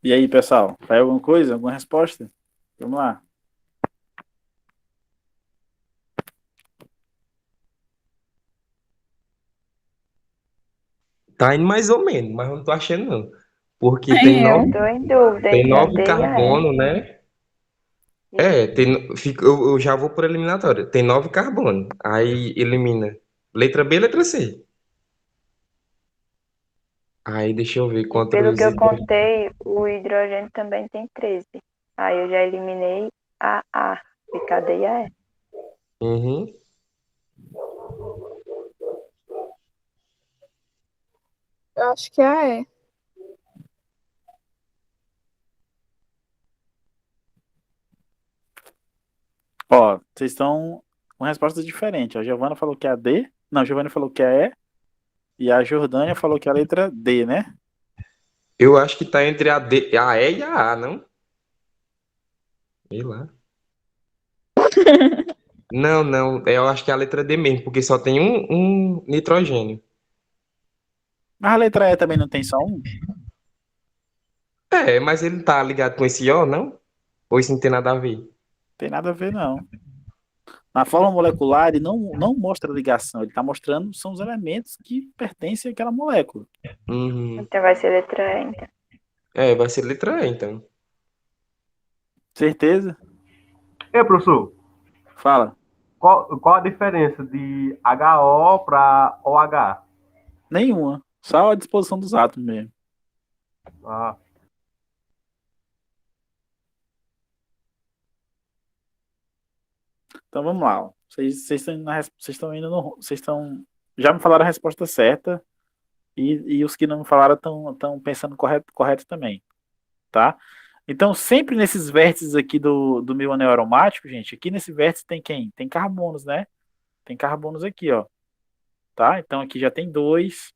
E aí, pessoal? Vai alguma coisa? Alguma resposta? Vamos lá. Tá indo mais ou menos, mas eu não tô achando não. Porque Nem eu. Tô em dúvida tem entre a 9 D e a carbono, né? E. Eu já vou por eliminatória. Tem 9 carbono. Aí elimina letra B e letra C. Aí deixa eu ver E pelo que quantos eu hidrogênios. contei, o hidrogênio também tem 13. Aí eu já eliminei a A. Fica a D e a E. Uhum. Eu acho que é. Ó, vocês estão com respostas diferentes. A Giovana falou que é a D. Não, a Giovana falou que é E. E a Jordânia falou que é a letra D, né? Eu acho que tá entre a E e a A, não? Sei lá. Não, não. Eu acho que é a letra D mesmo, porque só tem um nitrogênio. Mas a letra E também não tem só um? É, mas ele tá ligado com esse O, não? Ou isso não tem nada a ver? Tem nada a ver, não. Na fórmula molecular, ele não mostra ligação. Ele está mostrando são os elementos que pertencem àquela molécula. Uhum. Então vai ser letra E, então. É, vai ser letra E, então. Certeza? Ei, professor, Fala. qual a diferença de HO para OH? Nenhuma. Só a disposição dos átomos mesmo. Ah, Então vamos lá. Ó. Vocês estão indo no. Vocês estão. Já me falaram a resposta certa. E os que não me falaram estão pensando correto também. Tá? Então, sempre nesses vértices aqui do meu anel aromático, gente, aqui nesse vértice tem quem? Tem carbonos, né? Tem carbonos aqui, ó. Tá? Então aqui já tem dois,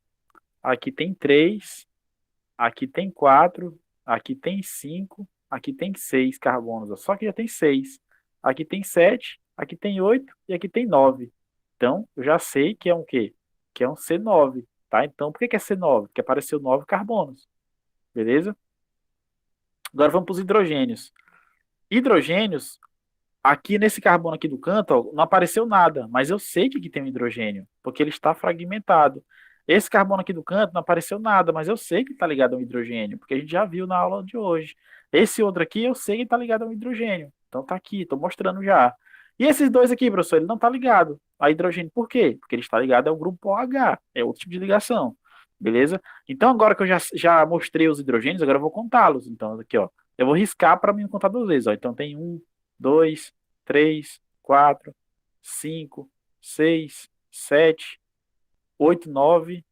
aqui tem três, aqui tem quatro, aqui tem cinco, aqui tem seis carbonos, ó. Só que já tem seis. Aqui tem sete, aqui tem oito e aqui tem nove. Então, eu já sei que é um quê? Que é um C9, tá? Então, por que que é C9? Porque apareceu nove carbonos, beleza? Agora vamos para os hidrogênios. Hidrogênios, aqui nesse carbono aqui do canto, ó, não apareceu nada, mas eu sei que aqui tem um hidrogênio, porque ele está fragmentado. Esse carbono aqui do canto não apareceu nada, mas eu sei que está ligado a um hidrogênio, porque a gente já viu na aula de hoje. Esse outro aqui eu sei que está ligado a um hidrogênio. Então tá aqui, estou mostrando já. E esses dois aqui, professor, ele não está ligado a hidrogênio. Por quê? Porque ele está ligado ao grupo OH, é outro tipo de ligação. Beleza? Então agora que eu já mostrei os hidrogênios, agora eu vou contá-los. Então aqui, ó, eu vou riscar para mim contar duas vezes. Ó. Então tem um, dois, três, quatro, cinco, seis, sete, oito, nove,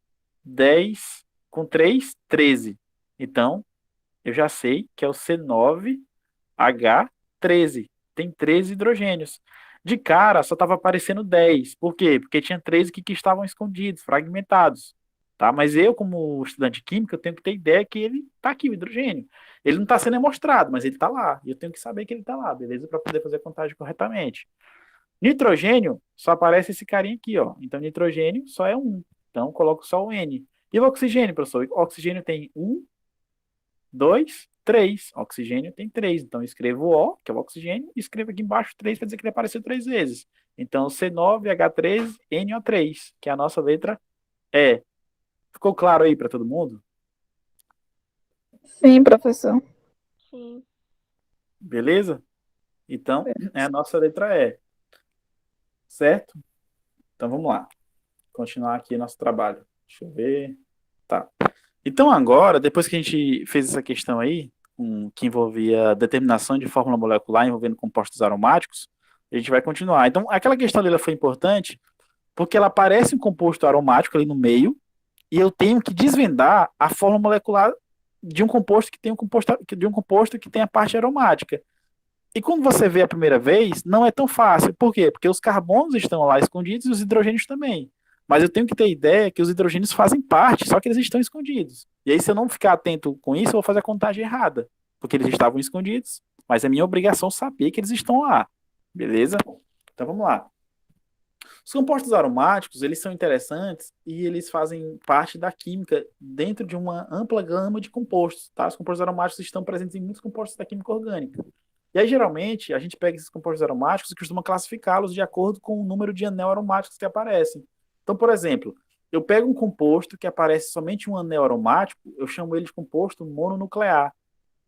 10, com 3, 13. Então, eu já sei que é o C9H13. Tem 13 hidrogênios. De cara, só estava aparecendo 10. Por quê? Porque tinha 13 que estavam escondidos, fragmentados. Tá? Mas eu, como estudante de química, eu tenho que ter ideia que ele está aqui, o hidrogênio. Ele não está sendo mostrado, mas ele está lá. E eu tenho que saber que ele está lá, beleza? Para poder fazer a contagem corretamente. Nitrogênio, só aparece esse carinha aqui, ó. Então, nitrogênio só é um. Então, coloco só o N. E o oxigênio, professor? O oxigênio tem um, dois, três. Oxigênio tem três. Então, eu escrevo O, que é o oxigênio, e escrevo aqui embaixo três para dizer que ele apareceu três vezes. Então, C9H13NO3, que é a nossa letra E. Ficou claro aí para todo mundo? Sim, professor. Sim. Beleza? Então, é a nossa letra E. Certo? Então, vamos lá. Continuar aqui nosso trabalho. Deixa eu ver. Tá. Então, agora, depois que a gente fez essa questão aí, que envolvia determinação de fórmula molecular envolvendo compostos aromáticos, a gente vai continuar. Então, aquela questão ali ela foi importante porque ela parece um composto aromático ali no meio e eu tenho que desvendar a fórmula molecular de um composto que tem a parte aromática. E quando você vê a primeira vez, não é tão fácil. Por quê? Porque os carbonos estão lá escondidos e os hidrogênios também. Mas eu tenho que ter ideia que os hidrogênios fazem parte, só que eles estão escondidos. E aí, se eu não ficar atento com isso, eu vou fazer a contagem errada. Porque eles estavam escondidos, mas é minha obrigação saber que eles estão lá. Beleza? Então vamos lá. Os compostos aromáticos, eles são interessantes e eles fazem parte da química dentro de uma ampla gama de compostos, tá? Os compostos aromáticos estão presentes em muitos compostos da química orgânica. E aí, geralmente, a gente pega esses compostos aromáticos e costuma classificá-los de acordo com o número de anel aromáticos que aparecem. Então, por exemplo, eu pego um composto que aparece somente um anel aromático, eu chamo ele de composto mononuclear,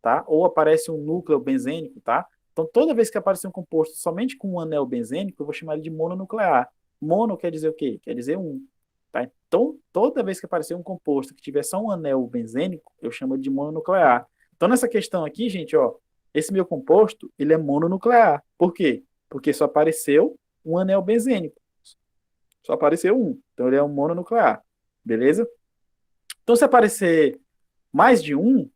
tá? Ou aparece um núcleo benzênico, tá? Então, toda vez que aparecer um composto somente com um anel benzênico, eu vou chamar ele de mononuclear. Mono quer dizer o quê? Quer dizer um. Tá? Então, toda vez que aparecer um composto que tiver só um anel benzênico, eu chamo ele de mononuclear. Então, nessa questão aqui, gente, ó, esse meu composto, ele é mononuclear. Por quê? Porque só apareceu um anel benzênico. Só apareceu um. Então, ele é um mononuclear. Beleza? Então, se aparecer mais de um,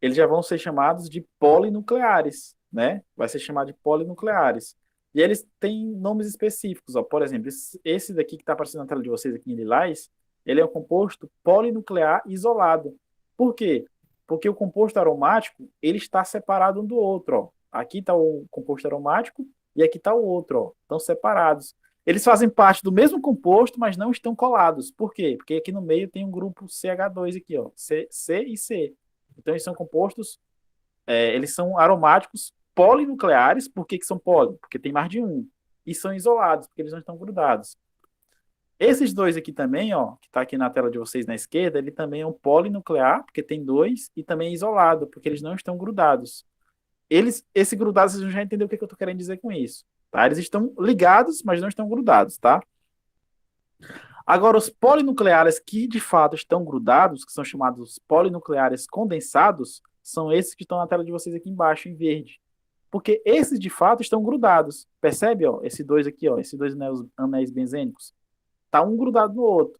eles já vão ser chamados de polinucleares, né? Vai ser chamado de polinucleares. E eles têm nomes específicos, ó. Por exemplo, esse daqui que está aparecendo na tela de vocês aqui em lilás, ele é um composto polinuclear isolado. Por quê? Porque o composto aromático, ele está separado um do outro, ó. Aqui está o composto aromático e aqui está o outro, ó. Estão separados. Eles fazem parte do mesmo composto, mas não estão colados. Por quê? Porque aqui no meio tem um grupo CH2 aqui, ó. C e C. Então, eles são compostos, eles são aromáticos polinucleares. Por que são poli? Porque tem mais de um. E são isolados, porque eles não estão grudados. Esses dois aqui também, ó, que está aqui na tela de vocês na esquerda, ele também é um polinuclear, porque tem dois, e também é isolado, porque eles não estão grudados. Esse grudado, vocês já entenderam o que eu estou querendo dizer com isso. Tá? Eles estão ligados, mas não estão grudados, tá? Agora, os polinucleares que de fato estão grudados, que são chamados polinucleares condensados, são esses que estão na tela de vocês aqui embaixo, em verde. Porque esses de fato estão grudados. Percebe, ó? Esses dois aqui, ó, esses dois anéis benzênicos. Tá um grudado no outro.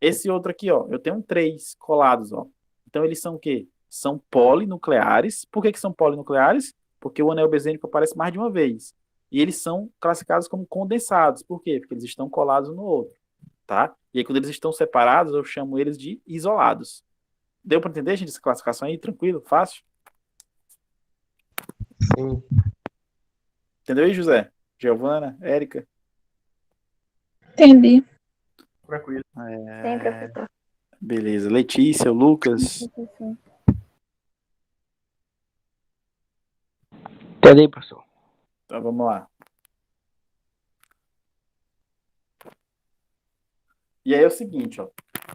Esse outro aqui, ó, eu tenho três colados, ó. Então eles são o quê? São polinucleares. Por que são polinucleares? Porque o anel benzênico aparece mais de uma vez. E eles são classificados como condensados. Por quê? Porque eles estão colados um no outro. Tá? E aí, quando eles estão separados, eu chamo eles de isolados. Deu para entender, gente, essa classificação aí? Tranquilo? Fácil? Sim. Entendeu aí, José? Giovana? Érica? Entendi. Tranquilo. Sim, professor. Beleza. Letícia, Lucas? Entendi, professor. Então, vamos lá. E aí é o seguinte, ó.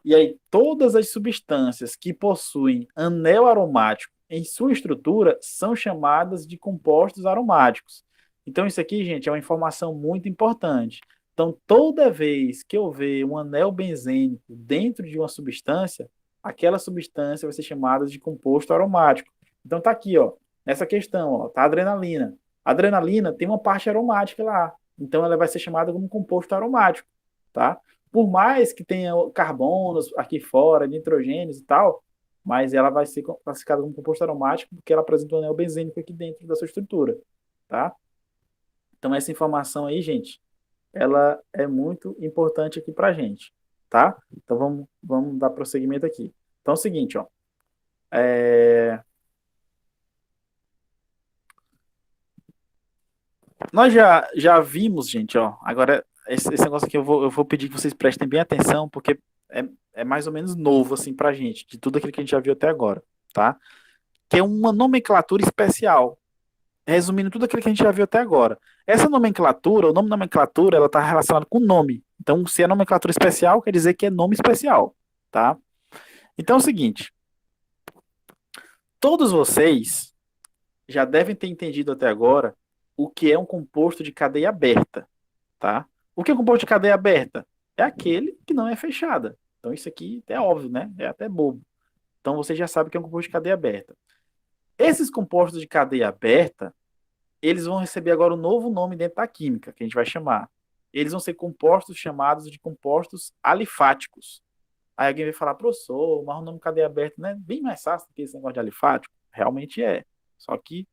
E aí, todas as substâncias que possuem anel aromático em sua estrutura são chamadas de compostos aromáticos. Então, isso aqui, gente, é uma informação muito importante. Então, toda vez que eu ver um anel benzênico dentro de uma substância, aquela substância vai ser chamada de composto aromático. Então, tá aqui, ó, nessa questão, ó, tá a adrenalina. A adrenalina tem uma parte aromática lá. Então, ela vai ser chamada como composto aromático, tá? Por mais que tenha carbonos aqui fora, nitrogênios e tal, mas ela vai ser classificada como composto aromático porque ela apresenta um anel benzênico aqui dentro da sua estrutura, tá? Então, essa informação aí, gente, ela é muito importante aqui pra gente, tá? Então, vamos dar prosseguimento aqui. Então, é o seguinte, ó. Nós já vimos, gente, ó. Agora, esse negócio aqui eu vou pedir que vocês prestem bem atenção, porque é mais ou menos novo, assim, pra gente, de tudo aquilo que a gente já viu até agora, tá? Que é uma nomenclatura especial, resumindo tudo aquilo que a gente já viu até agora. Essa nomenclatura, o nome nomenclatura, ela tá relacionada com nome. Então, se é nomenclatura especial, quer dizer que é nome especial, tá? Então, é o seguinte. Todos vocês já devem ter entendido até agora o que é um composto de cadeia aberta, tá? O que é um composto de cadeia aberta? É aquele que não é fechada. Então, isso aqui é óbvio, né? É até bobo. Então, você já sabe que é um composto de cadeia aberta. Esses compostos de cadeia aberta, eles vão receber agora um novo nome dentro da química, que a gente vai chamar. Eles vão ser compostos chamados de compostos alifáticos. Aí alguém vai falar, professor, mas o nome cadeia aberta não é bem mais fácil do que esse negócio de alifático? Realmente é. Só que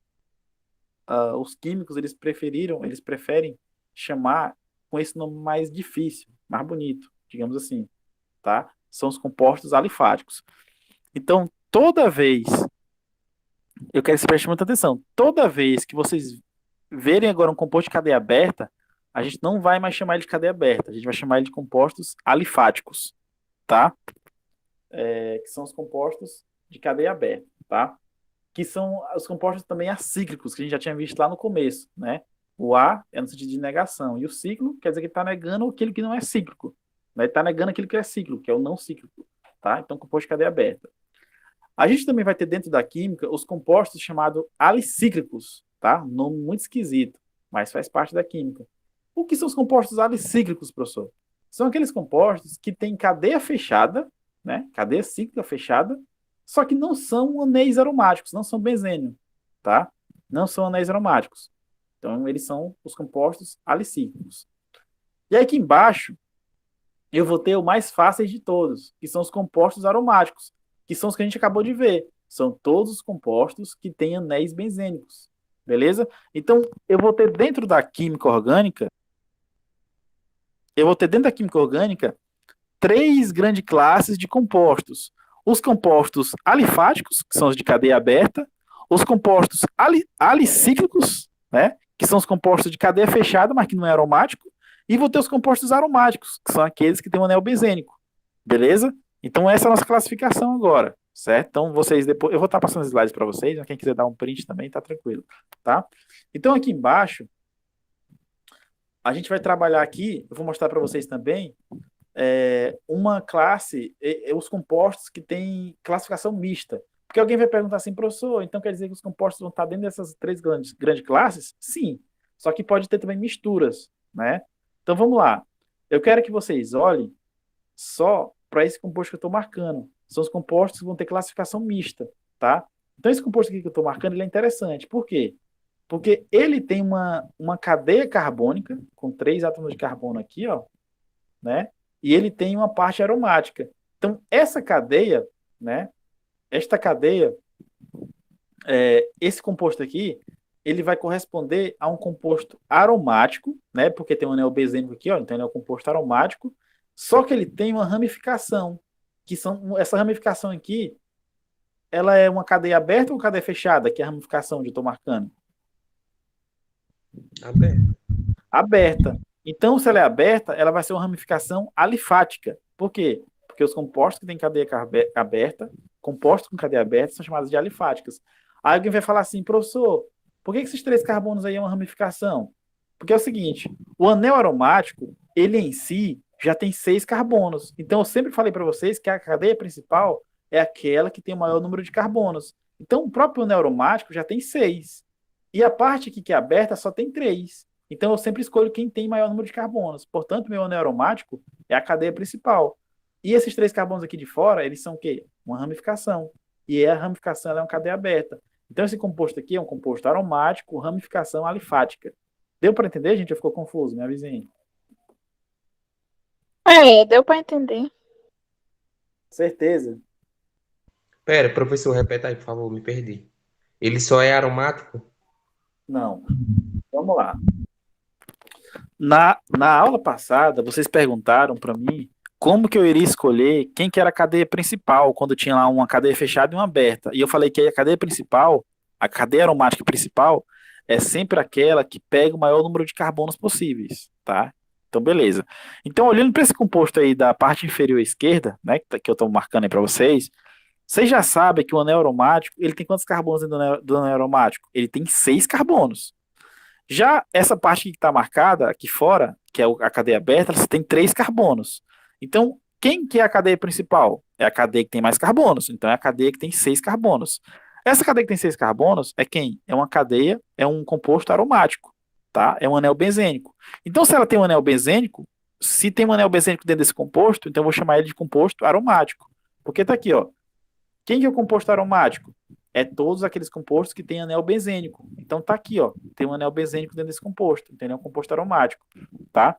os químicos, eles preferem chamar com esse nome mais difícil, mais bonito, digamos assim, tá? São os compostos alifáticos. Então, toda vez, eu quero que você preste muita atenção, toda vez que vocês verem agora um composto de cadeia aberta, a gente não vai mais chamar ele de cadeia aberta, a gente vai chamar ele de compostos alifáticos, tá? Que são os compostos de cadeia aberta, tá? Que são os compostos também acíclicos, que a gente já tinha visto lá no começo, né? O A é no sentido de negação, e o ciclo quer dizer que ele está negando aquilo que não é cíclico, né? Ele está negando aquilo que é cíclico, que é o não cíclico, tá? Então, composto de cadeia aberta. A gente também vai ter dentro da química os compostos chamados alicíclicos, tá? Nome muito esquisito, mas faz parte da química. O que são os compostos alicíclicos, professor? São aqueles compostos que têm cadeia fechada, né? Cadeia cíclica fechada, só que não são anéis aromáticos, não são benzênio, tá? Não são anéis aromáticos. Então, eles são os compostos alicíclicos. E aí aqui embaixo, eu vou ter o mais fáceis de todos, que são os compostos aromáticos, que são os que a gente acabou de ver. São todos os compostos que têm anéis benzênicos. Beleza? Então, eu vou ter dentro da química orgânica, três grandes classes de compostos. Os compostos alifáticos, que são os de cadeia aberta, os compostos alicíclicos, né, que são os compostos de cadeia fechada, mas que não é aromático, e vou ter os compostos aromáticos, que são aqueles que têm um anel benzênico. Beleza? Então essa é a nossa classificação agora, certo? Então vocês depois, eu vou estar passando os slides para vocês, né? Quem quiser dar um print também, tá tranquilo, tá? Então aqui embaixo, a gente vai trabalhar aqui, eu vou mostrar para vocês também, uma classe, os compostos que têm classificação mista. Porque alguém vai perguntar assim, professor, então quer dizer que os compostos vão estar dentro dessas três grandes classes? Sim, só que pode ter também misturas, né? Então vamos lá. Eu quero que vocês olhem só para esse composto que eu estou marcando. São os compostos que vão ter classificação mista, tá? Então esse composto aqui que eu estou marcando, ele é interessante. Por quê? Porque ele tem uma cadeia carbônica, com 3 átomos de carbono aqui, ó, né? E ele tem uma parte aromática. Então, essa cadeia, né? Esta cadeia, esse composto aqui, ele vai corresponder a um composto aromático, né? Porque tem um anel benzênico aqui, ó, então ele é um composto aromático, só que ele tem uma ramificação, essa ramificação aqui, ela é uma cadeia aberta ou cadeia fechada, que é a ramificação onde eu estou marcando? Aberto. Aberta. Então, se ela é aberta, ela vai ser uma ramificação alifática. Por quê? Porque os compostos que têm cadeia aberta, compostos com cadeia aberta, são chamados de alifáticas. Aí alguém vai falar assim, professor, por que esses 3 carbonos aí é uma ramificação? Porque é o seguinte, o anel aromático, ele em si já tem 6 carbonos. Então, eu sempre falei para vocês que a cadeia principal é aquela que tem o maior número de carbonos. Então, o próprio anel aromático já tem 6. E a parte aqui que é aberta só tem 3. Então, eu sempre escolho quem tem maior número de carbonos. Portanto, meu anel aromático é a cadeia principal. E esses 3 carbonos aqui de fora, eles são o quê? Uma ramificação. E a ramificação ela é uma cadeia aberta. Então, esse composto aqui é um composto aromático, ramificação alifática. Deu para entender, gente? Eu ficou confuso, minha vizinha. Deu para entender. Certeza. Pera, professor, repeta aí, por favor, me perdi. Ele só é aromático? Não. Vamos lá. Na aula passada, vocês perguntaram para mim como que eu iria escolher quem que era a cadeia principal, quando tinha lá uma cadeia fechada e uma aberta. E eu falei que a cadeia principal, a cadeia aromática principal, é sempre aquela que pega o maior número de carbonos possíveis, tá? Então, beleza. Então, olhando para esse composto aí da parte inferior esquerda, né, que eu estou marcando aí para vocês já sabem que o anel aromático, ele tem quantos carbonos dentro do anel aromático? Ele tem 6 carbonos. Já essa parte que está marcada aqui fora, que é a cadeia aberta, ela tem 3 carbonos. Então, quem que é a cadeia principal? É a cadeia que tem mais carbonos. Então, é a cadeia que tem 6 carbonos. Essa cadeia que tem 6 carbonos é quem? É uma cadeia, é um composto aromático, tá? É um anel benzênico. Então, se ela tem um anel benzênico, se tem um anel benzênico dentro desse composto, então eu vou chamar ele de composto aromático. Porque tá aqui, ó. Quem que é o composto aromático? É todos aqueles compostos que têm anel benzênico. Então tá aqui, ó, tem um anel benzênico dentro desse composto, entendeu? É um composto aromático, tá?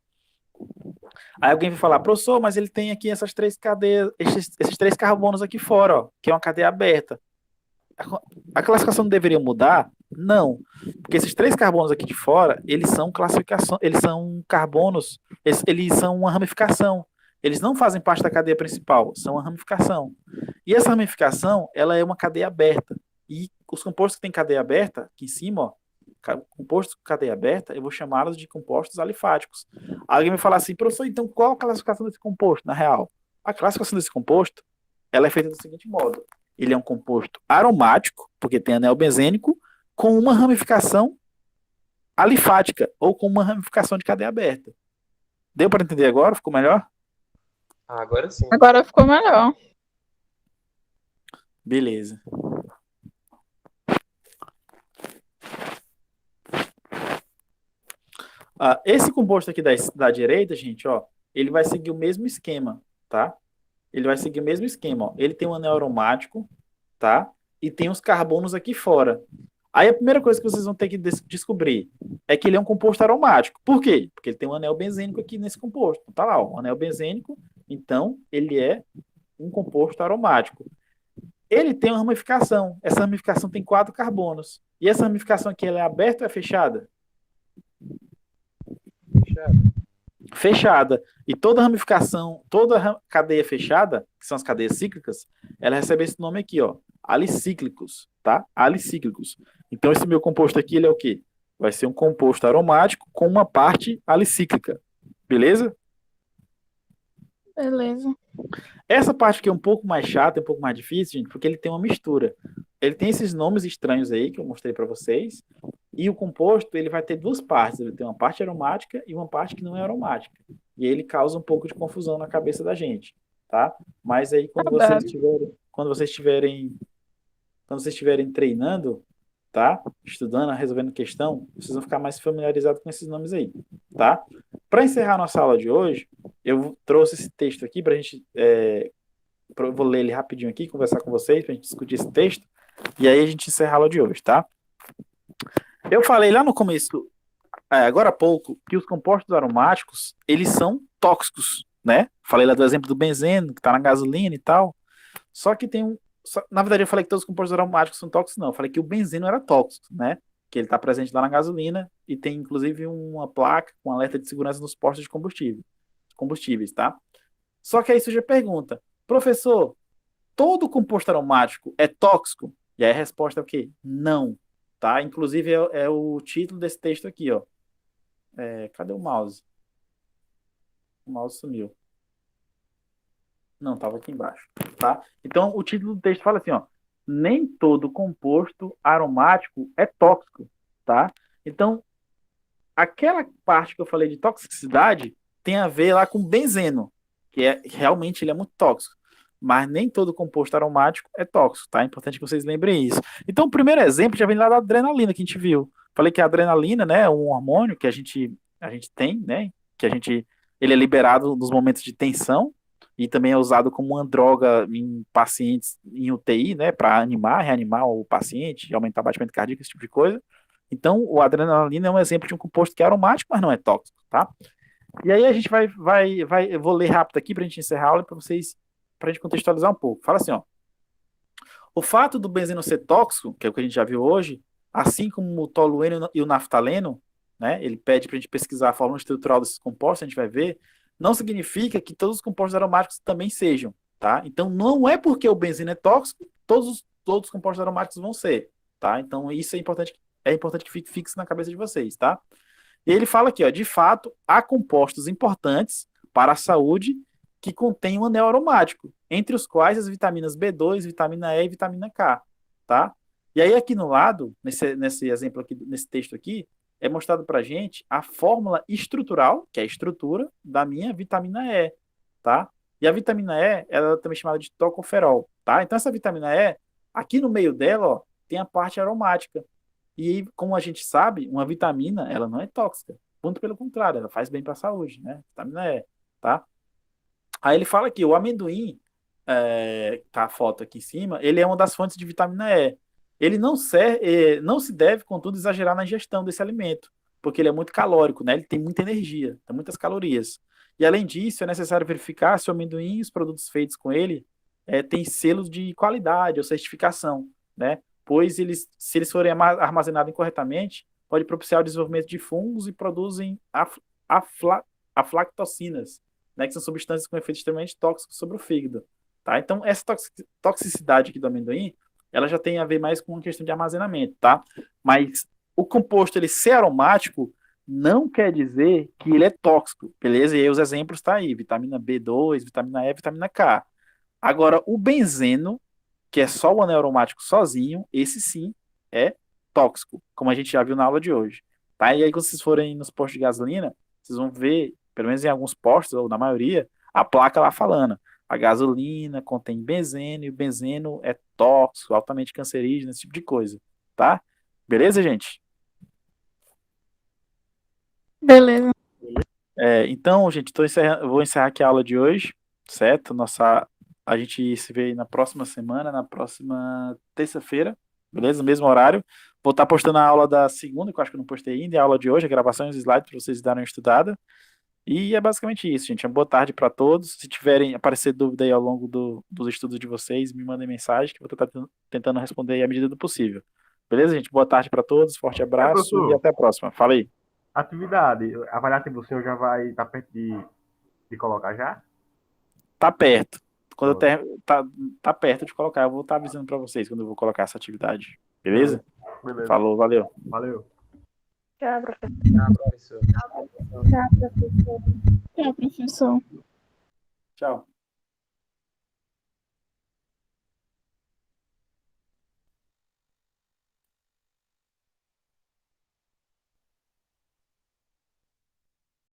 Aí alguém vai falar, professor, mas ele tem aqui essas 3 cadeias, esses 3 carbonos aqui fora, ó, que é uma cadeia aberta. A classificação não deveria mudar? Não, porque esses 3 carbonos aqui de fora, eles são classificação, eles são carbonos, eles são uma ramificação. Eles não fazem parte da cadeia principal, são uma ramificação. E essa ramificação, ela é uma cadeia aberta. E os compostos que têm cadeia aberta, aqui em cima, ó, compostos com cadeia aberta, eu vou chamá-los de compostos alifáticos. Alguém me fala assim, professor, então qual a classificação desse composto, na real? A classificação desse composto, ela é feita do seguinte modo. Ele é um composto aromático, porque tem anel benzênico, com uma ramificação alifática, ou com uma ramificação de cadeia aberta. Deu para entender agora? Ficou melhor? Agora sim. Agora ficou melhor. Beleza. Esse composto aqui da direita, gente, ó, ele vai seguir o mesmo esquema, tá? Ele vai seguir o mesmo esquema, ó. Ele tem um anel aromático, tá? E tem os carbonos aqui fora. Aí a primeira coisa que vocês vão ter que descobrir é que ele é um composto aromático. Por quê? Porque ele tem um anel benzênico aqui nesse composto. Tá lá, ó, um anel benzênico, então ele é um composto aromático. Ele tem uma ramificação. Essa ramificação tem 4 carbonos. E essa ramificação aqui, ela é aberta ou é fechada? Fechada. E toda ramificação, toda cadeia fechada, que são as cadeias cíclicas, ela recebe esse nome aqui, ó, alicíclicos, tá? Alicíclicos. Então esse meu composto aqui, ele é o quê? Vai ser um composto aromático com uma parte alicíclica. Beleza? Beleza. Essa parte aqui é um pouco mais chata, um pouco mais difícil, gente, porque ele tem uma mistura. Ele tem esses nomes estranhos aí que eu mostrei para vocês. E o composto, ele vai ter 2 partes. Ele tem uma parte aromática e uma parte que não é aromática. E ele causa um pouco de confusão na cabeça da gente, tá? Mas aí quando vocês estiverem treinando, tá? Estudando, resolvendo questão, vocês vão ficar mais familiarizados com esses nomes aí, tá? Para encerrar nossa aula de hoje, eu trouxe esse texto aqui para a gente... eu vou ler ele rapidinho aqui, conversar com vocês, para a gente discutir esse texto. E aí a gente encerra a aula de hoje, tá? Eu falei lá no começo, agora há pouco, que os compostos aromáticos, eles são tóxicos, né? Falei lá do exemplo do benzeno, que está na gasolina e tal. Só que na verdade, eu falei que todos os compostos aromáticos são tóxicos, não. Eu falei que o benzeno era tóxico, né? Que ele está presente lá na gasolina e tem, inclusive, uma placa com alerta de segurança nos postos de combustíveis, tá? Só que aí surge a pergunta, professor, todo composto aromático é tóxico? E aí a resposta é o quê? Não. Tá? Inclusive é o título desse texto aqui, ó. Cadê o mouse? O mouse sumiu. Não, estava aqui embaixo, tá? Então o título do texto fala assim, ó. Nem todo composto aromático é tóxico, tá? Então aquela parte que eu falei de toxicidade tem a ver lá com benzeno, que realmente ele é muito tóxico. Mas nem todo composto aromático é tóxico, tá? É importante que vocês lembrem isso. Então, o primeiro exemplo já vem lá da adrenalina que a gente viu. Falei que a adrenalina, né, é um hormônio que a gente tem, né, ele é liberado nos momentos de tensão e também é usado como uma droga em pacientes em UTI, né, para reanimar o paciente, aumentar o batimento cardíaco, esse tipo de coisa. Então, o adrenalina é um exemplo de um composto que é aromático, mas não é tóxico, tá? E aí a gente eu vou ler rápido aqui para a gente encerrar a aula para a gente contextualizar um pouco. Fala assim, ó. O fato do benzeno ser tóxico, que é o que a gente já viu hoje, assim como o tolueno e o naftaleno, né, ele pede para a gente pesquisar a fórmula estrutural desses compostos, a gente vai ver, não significa que todos os compostos aromáticos também sejam, tá? Então, não é porque o benzeno é tóxico, todos os compostos aromáticos vão ser, tá? Então, isso é importante que fique fixo na cabeça de vocês, tá? E ele fala aqui, ó, de fato, há compostos importantes para a saúde que contém um anel aromático, entre os quais as vitaminas B2, vitamina E e vitamina K, tá? E aí aqui no lado, nesse exemplo aqui, nesse texto aqui, é mostrado pra gente a fórmula estrutural, que é a estrutura da minha vitamina E, tá? E a vitamina E, ela é também chamada de tocoferol, tá? Então essa vitamina E, aqui no meio dela, ó, tem a parte aromática. E como a gente sabe, uma vitamina, ela não é tóxica. Muito pelo contrário, ela faz bem para a saúde, né? Vitamina E, tá? Aí ele fala que o amendoim, tá a foto aqui em cima, ele é uma das fontes de vitamina E. Ele não se deve, contudo, exagerar na ingestão desse alimento, porque ele é muito calórico, né? Ele tem muita energia, tem muitas calorias. E além disso, é necessário verificar se o amendoim e os produtos feitos com ele têm selos de qualidade ou certificação, né? Pois se eles forem armazenados incorretamente, pode propiciar o desenvolvimento de fungos e produzem aflatoxinas, né, que são substâncias com efeitos extremamente tóxicos sobre o fígado, tá? Então, essa toxicidade aqui do amendoim, ela já tem a ver mais com uma questão de armazenamento, tá? Mas o composto ele ser aromático não quer dizer que ele é tóxico, beleza? E aí os exemplos tá aí, vitamina B2, vitamina E, vitamina K. Agora, o benzeno, que é só o anel aromático sozinho, esse sim é tóxico, como a gente já viu na aula de hoje. Tá? E aí, quando vocês forem nos postos de gasolina, vocês vão ver, pelo menos em alguns postos, ou na maioria, a placa lá falando: a gasolina contém benzeno, e o benzeno é tóxico, altamente cancerígeno, esse tipo de coisa. Tá? Beleza, gente? Beleza. Então, gente, eu vou encerrar aqui a aula de hoje, certo? A gente se vê aí na próxima semana, na próxima terça-feira, beleza? Mesmo horário. Vou estar postando a aula da segunda, que eu acho que eu não postei ainda, e a aula de hoje, a gravação e os slides para vocês darem uma estudada. E é basicamente isso, gente. Uma boa tarde para todos. Se tiverem aparecer dúvida aí ao longo dos estudos de vocês, me mandem mensagem, que eu vou estar tentando responder aí à medida do possível. Beleza, gente? Boa tarde para todos, forte abraço e Professor, até a próxima. Fala aí. atividade, avaliativo o senhor já vai estar perto de colocar já? Tá perto. Quando eu Pronto. tá perto de colocar, eu vou estar avisando para vocês quando eu vou colocar essa atividade. Beleza? Beleza. Falou, valeu. Valeu. Tchau, professor. Ah, professor. Tchau, professor. Tchau.